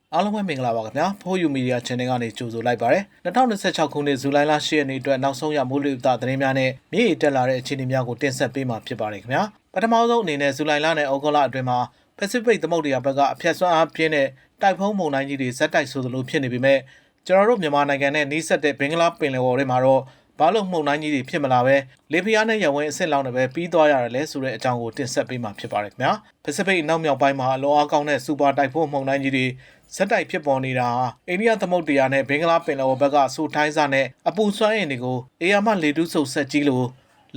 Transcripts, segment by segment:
အားလုံးပဲမင်္ဂလာပါခင်ဗျာဖိုးယူမီဒီယာ channel ကနေကြိုဆိုလိုက်ပါရစေ2026ခုနှစ်ဇူလိုင်လ10ရက်နေ့အတွက်နောက်ဆုံးရမိုးလေဝသသတင်းများနဲ့မြေပြင်တက်လာတဲ့အခြေအနေများကိုတင်ဆက်ပေးမှာဖြစ်ပါတယ်ခင်ဗျာပထမဆုံးအနေနဲ့ဇူလိုင်လနဲ့ဩဂုတ်လအတွင်းမှာ Pacific သမုဒ္ဒရာဘက်ကအဖျက်ဆွမ်းအားပြင်းတဲ့တိုက်ဖုန်းမုန်တိုင်းကြီးတွေဇက်တိုက်ဆိုသလိုဖြစ်နေပေမဲ့ကျွန်တော်တို့မြန်မာနိုင်ငံနဲ့နှီးစပ်တဲ့ဘင်္ဂလားပင်လယ်အော်တွေမှာတော့ဘာလို့မှုန်တိုင်းကြီးတွေဖြစ်မလာပဲလေပြင်းနဲ့ရဝင်းအဆင့်လောက်နဲ့ပဲပြီးသွားရတယ်လဲဆိုတဲ့အကြောင်းကိုတင်ဆက်ပေးမှာဖြစ်ပါတယ်ခင်ဗျာ Pacific နောက်မြောက်ပိုင်းမှာအလွန်အားကောင်းတဲ့စူပါတိုက်ဖုန်းမှုန်တိုင်းကြီးတွေဇက်တိုက်ဖြစ်ပေါ်နေတာဟာအိန္ဒိယသမုဒ္ဒရာနဲ့ဘင်္ဂလားပင်လယ်အော်ဘက်ကဆူထိုင်းစားနဲ့အပူစွမ်းအင်တွေကိုအေယာမလေတူးဆုပ်ဆက်ကြီးလို့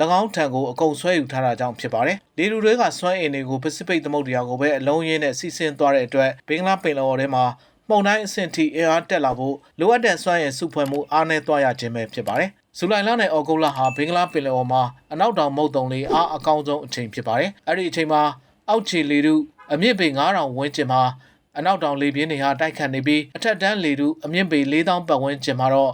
၎င်းထံကိုအကုန်ဆွဲယူထားတာကြောင့်ဖြစ်ပါတယ်။လေတူတွေကစွမ်းအင်တွေကို Pacific သမုဒ္ဒရာကိုပဲအလုံးရင်းနဲ့စီးဆင်းသွားတဲ့အတွက်ဘင်္ဂလားပင်လယ်အော်ထဲမှာမှုန်တိုင်းအဆင့်ထိအင်အားတက်လာဖို့လိုအပ်တဲ့စွမ်းအင်စုဖွဲ့မှုအားနည်းသွားရခြင်းပဲဖြစ်ပါတယ်။ဇူလိုင်လနဲ့ဩဂုတ်လဟာဘင်္ဂလားပင်လယ်အော်မှာအနောက်တောင်မုတ်တုံလေအားအကောင်းဆုံးအချိန်ဖြစ်ပါတယ်။အဲ့ဒီအချိန်မှာအောက်ခြေလေထုအမြင့်ပေ9000ဝန်းကျင်မှာအနောက်တောင်လေပြင်းတွေဟာတိုက်ခတ်နေပြီးအထက်တန်းလေထုအမြင့်ပေ4000ပတ်ဝန်းကျင်မှာတော့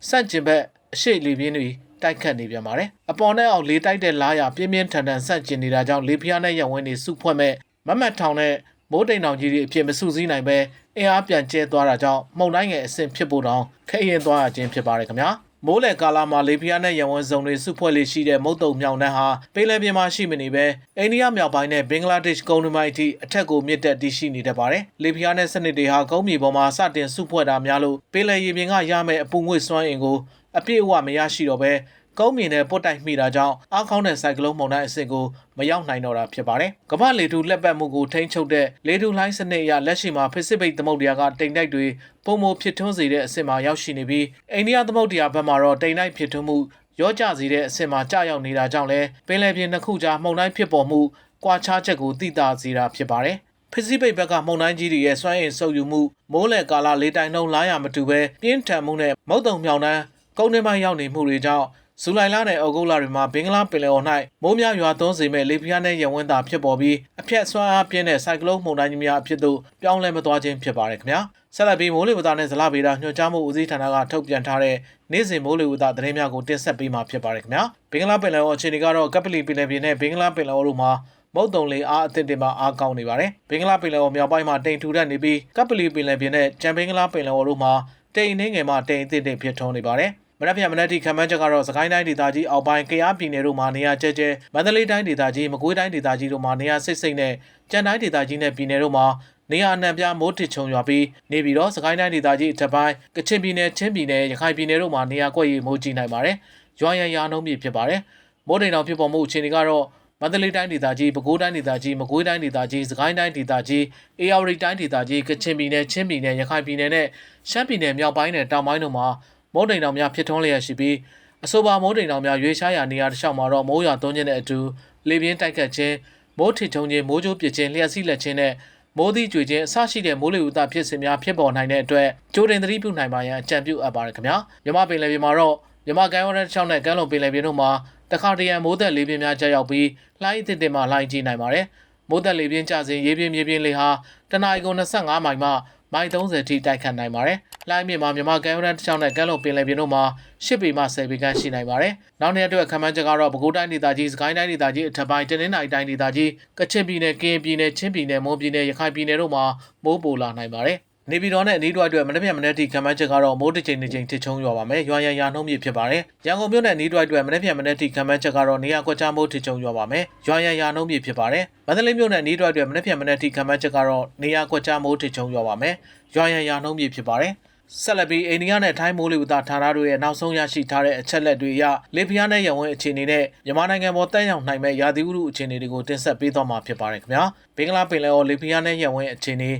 စန့်ကျင်ဘက်အရှိလေပြင်းတွေတိုက်ခတ်နေပြန်ပါတယ်။အပေါ်နဲ့အောက်လေတိုက်တဲ့လားရပြင်းပြင်းထန်ထန်ဆန့်ကျင်နေတာကြောင့်လေပြင်းနဲ့ရဝင်းတွေစုဖွဲ့မဲ့မမတ်ထောင်နဲ့မိုးတိမ်တောင်ကြီးတွေအဖြစ်မစုစည်းနိုင်ပဲအင်အားပြန်ကျဲသွားတာကြောင့်မှုန်တိုင်းငယ်အဆင့်ဖြစ်ဖို့တောင်ခက်ရင်သွားရခြင်းဖြစ်ပါတယ်ခင်ဗျာ။မိုးလေကာလမှာလေပြင်းနဲ့ရဝန်းစုံတွေစုဖွဲ့လေးရှိတဲ့မုတ်တုံမြောင်နှန်းဟာပင်လယ်ပြင်မှာရှိမနေပဲအိန္ဒိယမြောက်ပိုင်းနဲ့ဘင်္ဂလားဒေ့ရှ်ကုန်းတွင်းပိုင်းအထိအထက်ကိုမြင့်တက်တည်ရှိနေတတ်ပါတယ်။လေပြင်းနဲ့စနစ်တွေဟာကုန်းမြေပေါ်မှာစတင်စုဖွဲ့တာများလို့ပင်လယ်ရေပြင်ကရမယ့်အပူငွေ့စွမ်းအင်ကိုအပြည့်အဝမရရှိတော့ပဲကုန်းမြေနဲ့ပုတ်တိုက်မိတာကြောင့်အားကောင်းတဲ့ဆိုင်ကလုန်းမုန်တိုင်းအဆင့်ကိုမရောက်နိုင်တော့တာဖြစ်ပါတယ်။ကမ္ဘာလေထုလက်ပတ်မှုကိုထိန်းချုပ်တဲ့လေထုလှိုင်းစနစ်အရလက်ရှိမှာ Pacific သမုဒ္ဒရာကတိမ်တိုက်တွေပုံမဖြစ်ထွန်းစေတဲ့အဆင့်မှာရောက်ရှိနေပြီးအိန္ဒိယသမုဒ္ဒရာဘက်မှာတော့တိမ်တိုက်ဖြစ်ထွန်းမှုရောကျစေတဲ့အဆင့်မှာကြာရောက်နေတာကြောင့်လည်းပင်လယ်ပြင်တစ်ခုကြားမုန်တိုင်းဖြစ်ပေါ်မှုကွာခြားချက်ကိုသိသာစေတာဖြစ်ပါတယ်။ Pacific ဘက်ကမုန်တိုင်းကြီးတွေရဲ့စွမ်းအင်ဆုပ်ယူမှုမိုးလေကာလလေတိုင်နှုန်းလားရမတူပဲပြင်းထန်မှုနဲ့မုတ်တုံမြောင်နှန်းကုန်းတွင်းပိုင်းရောက်နေမှုတွေကြောင့်ဇူလိုင်လနဲ့ဩဂုတ်လတွေမှာဘင်္ဂလားပင်လယ်အော်၌မိုးများရွာသွန်းစေမဲ့လေပြင်းနဲ့ရဝန်းတာဖြစ်ပေါ်ပြီးအဖျက်ဆွမ်းအားပြင်းတဲ့ဆိုင်ကလုန်းမုန်တိုင်းကြီးများအဖြစ်သို့ပြောင်းလဲမသွားခြင်းဖြစ်ပါတယ်ခင်ဗျာဆက်လက်ပြီးမိုးလေဝသနဲ့ဇလဗေဒညွှန်ကြားမှုဦးစီးဌာနကထုတ်ပြန်ထားတဲ့နေ့စဉ်မိုးလေဝသသတင်းများကိုတင်ဆက်ပေးမှာဖြစ်ပါတယ်ခင်ဗျာဘင်္ဂလားပင်လယ်အော်အခြေအနေကတော့ကပလီပင်လယ်ပြင်နဲ့ဘင်္ဂလားပင်လယ်အော်တို့မှာမုတ်တုံလေအားအသင့်တင်မှာအားကောင်းနေပါတယ်ဘင်္ဂလားပင်လယ်အော်မြောက်ပိုင်းမှာတိမ်ထူထပ်နေပြီးကပလီပင်လယ်ပြင်နဲ့ကြံဘင်္ဂလားပင်လယ်အော်တို့မှာတိမ်နှင်းငယ်မှတိမ်အသင့်တင်ဖြစ်ထွန်းနေပါတယ်မနက်ဖြန်မနက်ထိခံမှန်းချက်ကတော့စကိုင်းတိုင်းဒေသကြီးအောက်ပိုင်းကယားပြည်နယ်တို့မှာနေရာကျဲကျဲမန္တလေးတိုင်းဒေသကြီးမကွေးတိုင်းဒေသကြီးတို့မှာနေရာစိတ်စိတ်နဲ့ကြံတိုင်းဒေသကြီးနဲ့ပြည်နယ်တို့မှာနေရာအနှံ့ပြားမိုးထစ်ချုံရွာပြီးနေပြီးတော့စကိုင်းတိုင်းဒေသကြီးအထက်ပိုင်းကချင်ပြည်နယ်ချင်းပြည်နယ်ရခိုင်ပြည်နယ်တို့မှာနေရာကွက်ရီမိုးကြီးနိုင်ပါတယ်။ရွာရန်ရာနှုန်းပြဖြစ်ပါတယ်။မိုးတိမ်တောင်ဖြစ်ပေါ်မှုအခြေအနေကတော့မန္တလေးတိုင်းဒေသကြီးပဲခူးတိုင်းဒေသကြီးမကွေးတိုင်းဒေသကြီးစကိုင်းတိုင်းဒေသကြီးအေရဝတီတိုင်းဒေသကြီးကချင်ပြည်နယ်ချင်းပြည်နယ်ရခိုင်ပြည်နယ်နဲ့ရှမ်းပြည်နယ်မြောက်ပိုင်းနဲ့တောင်ပိုင်းတို့မှာမိုးတိမ်တောင်များဖြစ်ထွန်းလျက်ရှိပြီးအဆိုပါမိုးတိမ်တောင်များရွေးရှားရာနေရာတစ်လျှောက်မှာတော့မိုးရွာသွန်းခြင်းနဲ့အတူလေပြင်းတိုက်ခတ်ခြင်းမိုးထစ်ချုံခြင်းမိုးကြိုးပစ်ခြင်းလျှက်စီးလက်ခြင်းနဲ့မိုးသီးကြွေခြင်းအစရှိတဲ့မိုးလေဝသဖြစ်စဉ်များဖြစ်ပေါ်နိုင်တဲ့အတွက်ကြိုတင်သတိပြုနိုင်ပါရန်အကြံပြုအပ်ပါတယ်ခင်ဗျာမြမပင်လယ်ပြင်မှာတော့မြမကမ်းရိုးတန်းတစ်လျှောက်နဲ့ကမ်းလွန်ပင်လယ်ပြင်တို့မှာတခါတရံမိုးသက်လေပြင်းများကျရောက်ပြီးလှိုင်းအသင့်တင်မှလှိုင်းကြီးနိုင်ပါတယ်မိုးသက်လေပြင်းကျစဉ်ရေပြင်းမြေပြင်းလေဟာတနအီကို25မိုင်မှမိုင်30ထိတိုက်ခတ်နိုင်ပါတယ်။လှိုင်းမြင့်မှာမြန်မာကမ်းရိုးတန်းတစ်လျှောက်နဲ့ကမ်းလွန်ပင်လယ်ပြင်တို့မှာ10ပေမှ10ပေခန့်ရှိနိုင်ပါတယ်။နောက်နေ့အတွက်ခံမှန်းချက်ကတော့ပဲခူးတိုင်းဒေသကြီးစကိုင်းတိုင်းဒေသကြီးအထက်ပိုင်းတနင်္သာရီတိုင်းဒေသကြီးကချင်ပြည်နယ်ကရင်ပြည်နယ်ချင်းပြည်နယ်မွန်ပြည်နယ်ရခိုင်ပြည်နယ်တို့မှာမိုးပိုလာနိုင်ပါတယ်။နေပြည်တော်နဲ့အနီးတစ်ဝိုက်အတွက်မနေ့မနေ့ထိခံမှန်းချက်ကတော့မိုးတစ်ချိန်တစ်ချိန်ထစ်ချုံရွာပါမယ်။ရွာရန်ရာနှုန်းမြင့်ဖြစ်ပါတယ်။ရန်ကုန်မြို့နဲ့အနီးတစ်ဝိုက်အတွက်မနေ့မနေ့ထိခံမှန်းချက်ကတော့နေရာကွက်ကြားမိုးထစ်ချုံရွာပါမယ်။ရွာရန်ရာနှုန်းမြင့်ဖြစ်ပါတယ်။မန္တလေးမြို့နဲ့အနီးတစ်ဝိုက်အတွက်မနေ့မနေ့ထိခံမှန်းချက်ကတော့နေရာကွက်ကြားမိုးထစ်ချုံရွာပါမယ်။ရွာရန်ရာနှုန်းမြင့်ဖြစ်ပါတယ်။ဆက်လက်ပြီးအိန္ဒိယနဲ့ထိုင်းမိုးလေဝသဌာနတို့ရဲ့နောက်ဆုံးရရှိထားတဲ့အချက်လက်တွေအရလေပြင်းနဲ့ရဝန်းအခြေအနေနဲ့မြန်မာနိုင်ငံပေါ်တက်ရောက်နိုင်မဲ့ရာသီဥတုအခြေအနေတွေကိုတင်ဆက်ပေးသွားမှာဖြစ်ပါတယ်ခင်ဗျာ။ဘင်္ဂလားပင်လယ်အော်လေပြင်းနဲ့ရဝန်းအခြေအနေ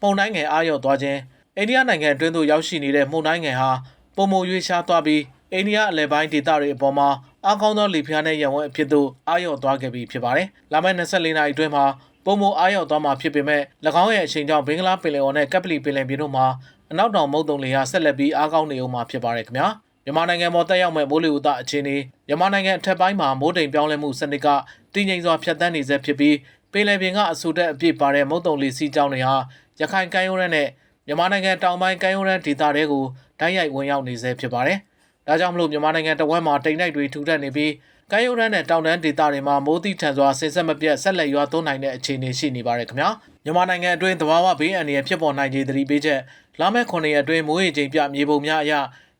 ပုံတိုင်းငယ်အားရောက်သွားခြင်းအိန္ဒိယနိုင်ငံအတွင်းသို့ရောက်ရှိနေတဲ့မှုန်တိုင်းငယ်ဟာပုံမရွေးရှားသွားပြီးအိန္ဒိယအလယ်ပိုင်းဒေသတွေအပေါ်မှာအားကောင်းသောလေပြင်းနဲ့ရဝန်းအဖြစ်သို့အားရောက်သွားခဲ့ပြီဖြစ်ပါတယ်။လာမယ့်24နာရီအတွင်းမှာပုံမအားရောက်သွားမှာဖြစ်ပေမဲ့၎င်းရဲ့အချိန်ကြောင့်ဘင်္ဂလားပင်လယ်အော်နဲ့ကပလီပင်လယ်ပြင်တို့မှာအနောက်တောင်မုတ်တုံလေဟာဆက်လက်ပြီးအားကောင်းနေအောင်မှာဖြစ်ပါတယ်ခင်ဗျာမြန်မာနိုင်ငံပေါ်တက်ရောက်မဲ့မိုးလေဝသအခြေအနေမြန်မာနိုင်ငံအထက်ပိုင်းမှာမိုးတိမ်ပြောင်းလဲမှုစနစ်ကတည်ငြိမ်စွာဖြတ်သန်းနေဆဲဖြစ်ပြီးပင်လယ်ပြင်ကအဆူတက်အပြည့်ပါတဲ့မုတ်တုံလေစီးကြောင်းတွေဟာရခိုင်ကမ်းရိုးတန်းနဲ့မြန်မာနိုင်ငံတောင်ပိုင်းကမ်းရိုးတန်းဒေသတွေကိုတိုက်ရိုက်ဝင်ရောက်နေဆဲဖြစ်ပါတယ်ဒါကြောင့်မလို့မြန်မာနိုင်ငံတဝက်မှာတိမ်တိုက်တွေထူထပ်နေပြီးကမ်းရိုးတန်းနဲ့တောင်တန်းဒေသတွေမှာမိုးတိထန်စွာဆင်ဆက်မပြတ်ဆက်လက်ရွာသွန်းနိုင်တဲ့အခြေအနေရှိနေပါတယ်ခင်ဗျာ မြန်မာနိုင်ငံအတွင်းသဘာဝဘေးအန္တရာယ်ဖြစ်ပေါ်နိုင်ခြေသတိပေးချက်လာမယ့်9ရက်အတွင်းမိုးရေချိန်ပြမြေပုံများအရ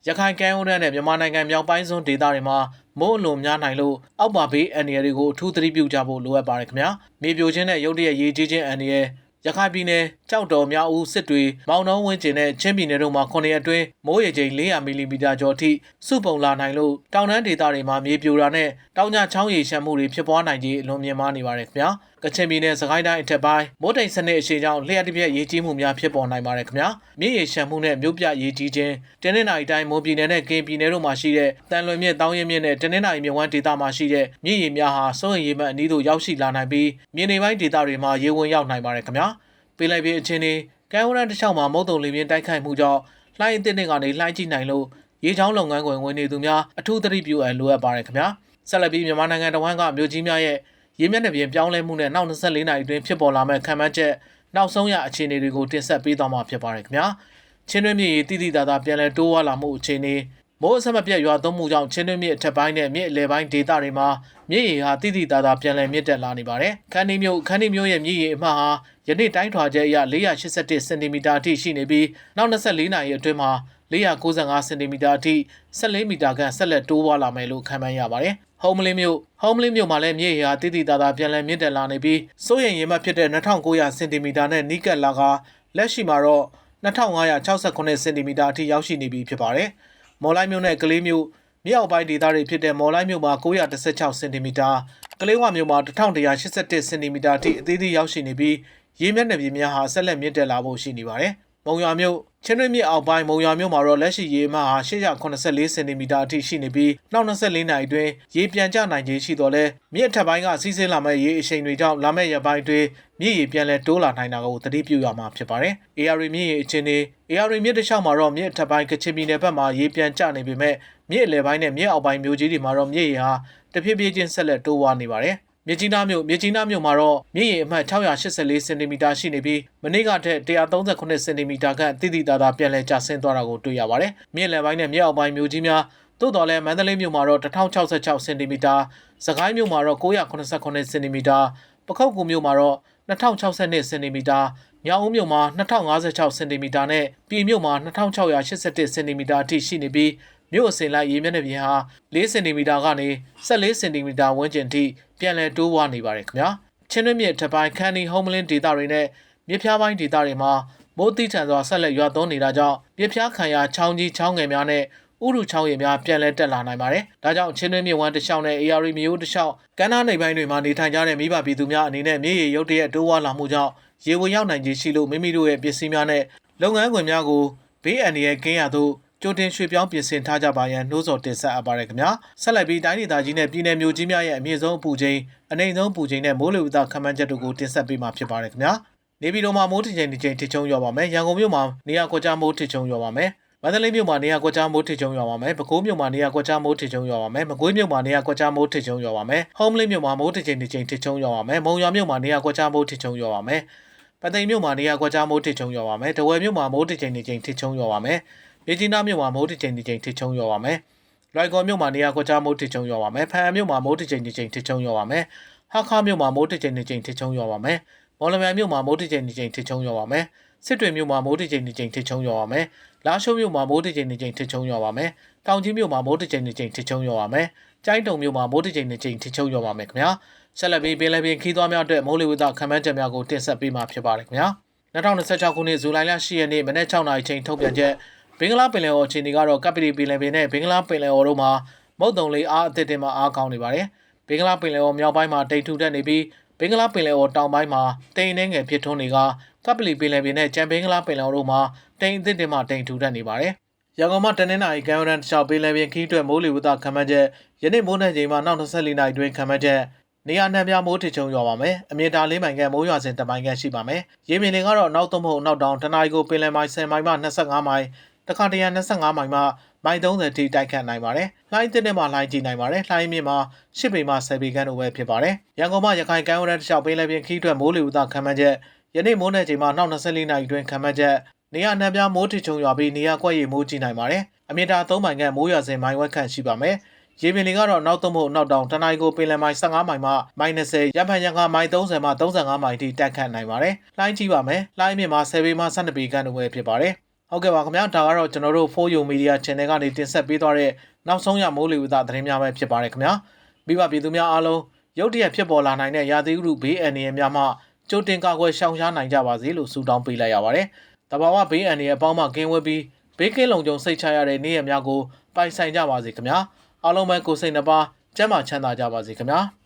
ရခိုင်ကမ်းရိုးတန်းနဲ့မြန်မာနိုင်ငံမြောက်ပိုင်းစွန်းဒေသတွေမှာမိုးအလွန်များနိုင်လို့အောက်ပါဘေးအန္တရာယ်တွေကိုအထူးသတိပြုကြဖို့လိုအပ်ပါတယ်ခင်ဗျာမြေပြိုခြင်းနဲ့ရုတ်တရက်ရေကြီးခြင်းအန္တရာယ်ရခိုင်ပြည်နယ်ကြောက်တော်မြောက်ဦးစစ်တွေမောင်နှောဝင်းကျင်နဲ့ချင်းပြည်နယ်တို့မှာ9ရက်အတွင်းမိုးရေချိန်400မီလီမီတာကျော်အထိစုပုံလာနိုင်လို့တောင်တန်းဒေသတွေမှာမြေပြိုတာနဲ့တောင်ကျချောင်းရေရှမ်းမှုတွေဖြစ်ပွားနိုင်ခြင်းအလွန်မြင့်မားနေပါတယ်ခင်ဗျာကချင်ပြည်နယ်စကိုင်းတိုင်းအထက်ပိုင်းမိုးတိမ်စနစ်အရှိန်ကြောင့်လျှက်တစ်ပြက်ရေကြီးမှုများဖြစ်ပေါ်နိုင်ပါတယ်ခင်ဗျာမြစ်ရေရှမ်းမှုနဲ့မြို့ပြရေကြီးခြင်းတနင်္လာရီတိုင်းမွန်ပြည်နယ်နဲ့ကရင်ပြည်နယ်တို့မှာရှိတဲ့တန်လွင်မြစ်တောင်ရင်မြစ်နဲ့တနင်္လာရီမြစ်ဝမ်းဒေသမှာရှိတဲ့မြစ်ရေများဟာစိုးရိမ်ရေမှတ်အနီးသို့ရောက်ရှိလာနိုင်ပြီးမြေနေပိုင်းဒေသတွေမှာရေဝင်ရောက်နိုင်ပါတယ်ခင်ဗျာပေးလိုက်ပြီးအချင်းဒီကမ်းရိုးတန်းတစ်လျှောက်မှာမုတ်တုံလေပြင်းတိုက်ခိုက်မှုကြောင့်လှိုင်းအသစ်တွေကနေလှိုင်းကြည့်နိုင်လို့ရေချောင်းလုပ်ငန်းခွင်ဝင်နေသူများအထူးသတိပြုလိုအပ်ပါတယ်ခင်ဗျာဆက်လက်ပြီးမြန်မာနိုင်ငံတော်ဝန်ကမြို့ကြီးများရဲ့ရေမျက်နှာပြင်ပြောင်းလဲမှုနဲ့နောက်24နာရီအတွင်းဖြစ်ပေါ်လာမဲ့ခံမှန်းချက်နောက်ဆုံးရအခြေအနေတွေကိုတင်ဆက်ပေးသွားမှာဖြစ်ပါတယ်ခင်ဗျာချင်းတွင်းမြစ်ရေတိတိတသာပြန်လည်တိုးဝါလာမှုအခြေအနေမိုးအဆက်မပြတ်ရွာသွန်းမှုကြောင့်ချင်းတွင်းမြစ်အထက်ပိုင်းနဲ့မြစ်အလယ်ပိုင်းဒေသတွေမှာမြစ်ရေဟာတိတိတသာပြန်လည်မြင့်တက်လာနေပါတယ်ခန်းဒီမြို့ရဲ့မြစ်ရေအမှတ်ဟာယနေ့တိုင်းထွာချက်အရ481စင်တီမီတာအထိရှိနေပြီးနောက်24နာရီအတွင်းမှာ495စင်တီမီတာအထိ14မီတာခန့်ဆက်လက်တိုးပွားလာမယ်လို့ခန့်မှန်းရပါတယ်။ဟုံးမလင်းမြို့မှာလည်းမြေရေဟာတိတိတသာပြန်လည်မြင့်တက်လာနေပြီးစိုးရိမ်ရေမှတ်ဖြစ်တဲ့2900စင်တီမီတာနဲ့နီးကပ်လာကလက်ရှိမှာတော့2568စင်တီမီတာအထိရောက်ရှိနေပြီဖြစ်ပါတယ်။မော်လိုက်မြို့နဲ့ကလေးမြို့မြေအောက်ပိုင်းဒေသတွေဖြစ်တဲ့မော်လိုက်မြို့မှာ916စင်တီမီတာကလေးဝမြို့မှာ1181စင်တီမီတာအထိအသေးသေးရောက်ရှိနေပြီးရေမျက်နှာပြင်များဟာဆက်လက်မြင့်တက်လာဖို့ရှိနေပါတယ်။မုံရွာမြို့ချင်းတွင်းမြစ်အောက်ပိုင်းမုံရွာမြို့မှာတော့လက်ရှိရေမှဟာ884စင်တီမီတာအထိရှိနေပြီးနောက်24နာရီအတွင်းရေပြန်ကျနိုင်ခြေရှိတော့လဲမြစ်အထက်ပိုင်းကစီးဆင်းလာမဲ့ရေအရှိန်တွေကြောင့်လာမဲ့ရက်ပိုင်းအတွင်းမြစ်ရေပြန်လည်တိုးလာနိုင်တာကိုသတိပြုရမှာဖြစ်ပါတယ်။ AR မြစ်ရေအခြေအနေ AR မြစ်တစ်လျှောက်မှာတော့မြစ်အထက်ပိုင်းကချင်ပြည်နယ်ဘက်မှာရေပြန်ကျနေပေမဲ့မြစ်အလယ်ပိုင်းနဲ့မြစ်အောက်ပိုင်းမြို့ကြီးတွေမှာတော့မြစ်ရေဟာတဖြည်းဖြည်းချင်းဆက်လက်တိုးဝါနေပါတယ်။မြစ်ကြီးနားမြို့မှာတော့မြစ်ရေအမှတ်684စင်တီမီတာရှိနေပြီးမနေ့ကထက်138စင်တီမီတာခန့်တိတိတသာပြန်လည်ကျဆင်းသွားတာကိုတွေ့ရပါတယ်။မြစ်လယ်ပိုင်းနဲ့မြစ်အောက်ပိုင်းမြို့ကြီးများသို့တော်လည်းမန္တလေးမြို့မှာတော့1066စင်တီမီတာ၊စကိုင်းမြို့မှာတော့989စင်တီမီတာ၊ပခုက္ကူမြို့မှာတော့2062စင်တီမီတာ၊မြောက်ဦးမြို့မှာ2056စင်တီမီတာနဲ့ပြည်မြို့မှာ2681စင်တီမီတာအထိရှိနေပြီးမြို့အစင်လိုက်ရေမျက်နှာပြင်ဟာ4စင်တီမီတာကနေ14စင်တီမီတာဝန်းကျင်ထိပြန်လည်တိုးဝါနေပါတယ်ခင်ဗျာချင်းတွင်းမြစ်ထပ်ပိုင်းခန်းဒီဟုံးမလင်းဒေသတွေနဲ့မြစ်ဖျားပိုင်းဒေသတွေမှာမိုးတိထန်စွာဆက်လက်ရွာသွန်းနေတာကြောင့်မြစ်ဖျားခံရချောင်းကြီးချောင်းငယ်များနဲ့ဥရုချောင်းရည်များပြန်လည်တက်လာနိုင်ပါတယ်။ဒါကြောင့်ချင်းတွင်းမြစ်ဝမ်းတစ်လျှောက်နဲ့ AR မြို့တစ်လျှောက်ကမ်းနားနေပိုင်းတွေမှာနေထိုင်ကြတဲ့မိဘပြည်သူများအနေနဲ့မြေရေရုတ်တရက်တိုးဝါလာမှုကြောင့်ရေဝင်ရောက်နိုင်ခြေရှိလို့မိမိတို့ရဲ့ပစ္စည်းများနဲ့လုပ်ငန်းခွင်များကိုဘေးအန္တရာယ်ကင်းရသို့ကြိုတင်ရွှေ့ပြောင်းပြင်ဆင်ထားကြပါရန်နှိုးဆော်တင်ဆက်အပ်ပါရခင်ဗျာဆက်လက်ပြီးတိုင်းဒေသကြီးနဲ့ပြည်내မြို့ကြီးများရဲ့အမြင့်ဆုံးအပူချိန်အနိမ့်ဆုံးအပူချိန်နဲ့မိုးလေဝသခန့်မှန်းချက်တို့ကိုတင်ဆက်ပေးမှာဖြစ်ပါတယ်ခင်ဗျာနေပြည်တော်မှာမိုးထင်ချိန်တစ်ချိန်ထချုံရွာပါမယ်ရန်ကုန်မြို့မှာနေရာကွက်ကြားမိုးထချုံရွာပါမယ်မန္တလေးမြို့မှာနေရာကွက်ကြားမိုးထချုံရွာပါမယ်ပဲခူးမြို့မှာနေရာကွက်ကြားမိုးထချုံရွာပါမယ်မကွေးမြို့မှာနေရာကွက်ကြားမိုးထချုံရွာပါမယ်ဟုံးမလင်းမြို့မှာမိုးထချိန်တစ်ချိန်ထချုံရွာပါမယ်မုံရွာမြို့မှာနေရာကွက်ကြားမိုးထချုံရွာပါမယ်ပသိမ်မြို့မှာနေရာကွက်ကြားမိုးထချုံရွာပါမယ်တဝယ်မြို့မှာမိုးထချိန်တစ်ချိန်ထချုံရွာပါမယ်မြကြီးနားမြို့မှာမိုးတစ်ချိန်တစ်ချိန်ထချုံရွာပါမယ်။လွိုင်ကော်မြို့မှာနေရာကွက်ကြားမိုးထချုံရွာပါမယ်။ဖန်မြို့မှာမိုးတစ်ချိန်တစ်ချိန်ထချုံရွာပါမယ်။ဟာခါမြို့မှာမိုးတစ်ချိန်တစ်ချိန်ထချုံရွာပါမယ်။မော်လမြိုင်မြို့မှာမိုးတစ်ချိန်တစ်ချိန်ထချုံရွာပါမယ်။စစ်တွေမြို့မှာမိုးတစ်ချိန်တစ်ချိန်ထချုံရွာပါမယ်။လာရှိုးမြို့မှာမိုးတစ်ချိန်တစ်ချိန်ထချုံရွာပါမယ်။တောင်ကြီးမြို့မှာမိုးတစ်ချိန်တစ်ချိန်ထချုံရွာပါမယ်။ကျိုင်းတုံမြို့မှာမိုးတစ်ချိန်တစ်ချိန်ထချုံရွာပါမယ်ခင်ဗျာ။ဆက်လက်ပြီးပင်လယ်ပြင်ခီးသွွားများအတွက်မိုးလေဝသခန့်မှန်းချက်များကိုတင်ဆက်ပေးမှာဖြစ်ပါတယ်ခင်ဗျာ။2026ခုနှစ်ဇူလိုင်လ10ရက်နေ့မနက်6:00နာရီချိန်ထုတ်ပြန်ချက်ဘင်္ဂလားပင်လယ်အော်အခြေအနေကတော့ကပ္ပလီပင်လယ်ပြင်နဲ့ဘင်္ဂလားပင်လယ်အော်တို့မှာမုတ်တုံလေးအားအသစ်တင်မှအားကောင်းနေပါတယ်။ဘင်္ဂလားပင်လယ်အော်မြောက်ပိုင်းမှာတိမ်ထူတက်နေပြီးဘင်္ဂလားပင်လယ်အော်တောင်ပိုင်းမှာတိမ်နှင်းငယ်ဖြစ်ထွန်းနေကကပ္ပလီပင်လယ်ပြင်နဲ့ကြံဘင်္ဂလားပင်လယ်အော်တို့မှာတိမ်အသစ်တင်မှတိမ်ထူတက်နေပါတယ်။ရန်ကုန်မှာတနင်္လာရီကမ်းရိုးတန်းတစ်လျှောက်ပင်လယ်ပြင်ခီးအတွက်မိုးလေဝသခန့်မှန်းချက်ယနေ့မိုးနှက်ချိန်မှာနောက်24နာရီတွင်ခန့်မှန်းချက်နေရာနှံပြမိုးထချုံရွာပါမယ်။အမြင့်တာ4မိုင်ခန့်မိုးရွာစဉ်10မိုင်ခန့်ရှိပါမယ်။ရေပြင်တွေကတော့နောက်သုံးဖို့နောက်တောင်တနအီကိုပင်လယ်မိုင်10မိုင်မှ25မိုင်တခါတရံ25မိုင်မှမိုင်30ထိတိုက်ခတ်နိုင်ပါတယ်။လှိုင်းတစ်နဲ့မှလှိုင်းကြီးနိုင်ပါတယ်။လှိုင်းမြင့်မှာ10ပေမှ10ပေခန့်တို့ပဲဖြစ်ပါတယ်။ရန်ကုန်မှာရခိုင်ကမ်းရိုးတန်းတစ်လျှောက်ပင်လယ်ပြင်ခီးအတွက်မိုးလေဝသခန့်မှန်းချက်ယနေ့မိုးနှက်ချိန်မှာနောက်24နာရီတွင်ခန့်မှန်းချက်နေရာနှံပြမိုးထချုံရွာပြီးနေရာကွက်ရီမိုးကြီးနိုင်ပါတယ်။အမြင့်တာ3မိုင်ခန့်မိုးရွာစဉ်မိုင်ဝက်ခန့်ရှိပါမယ်။ ရေပြင်တွေကတော့နောက်သုံးဖို့နောက်တောင်တနိုင်းကိုပင်လယ်မိုင်15မိုင်မှမိုင်20ရပန်ရံကမိုင်30မှ35မိုင်ထိတက်ခတ်နိုင်ပါတယ်။လှိုင်းကြီးပါမယ်။လှိုင်းမြင့်မှာ10ပေမှ12ပေခန့်တို့ပဲဖြစ်ပါတယ်။ဟုတ်ကဲ့ပါခင်ဗျာဒါကတော့ကျွန်တော်တို့ 4U Media Channel ကနေတင်ဆက်ပေးသွားတဲ့နောက်ဆုံးရမိုးလေဝသသတင်းများပဲဖြစ်ပါတယ်ခင်ဗျာ။မိဘပြည်သူများအားလုံးရုတ်တရက်ဖြစ်ပေါ်လာနိုင်တဲ့ရာသီဥတုဘေးအန္တရာယ်များမှကြိုတင်ကာကွယ်ရှောင်ရှားနိုင်ကြပါစေလို့ဆုတောင်းပေးလိုက်ရပါတယ်။တဘာဝဘေးအန္တရာယ်အပေါင်းမှကင်းဝေးပြီးဘေးကင်းလုံခြုံစိတ်ချရတဲ့နေ့ရက်များကိုပိုင်ဆိုင်ကြပါစေခင်ဗျာ။အားလုံးပဲကိုယ်စိတ်နှပါကျန်းမာချမ်းသာကြပါစေခင်ဗျာ။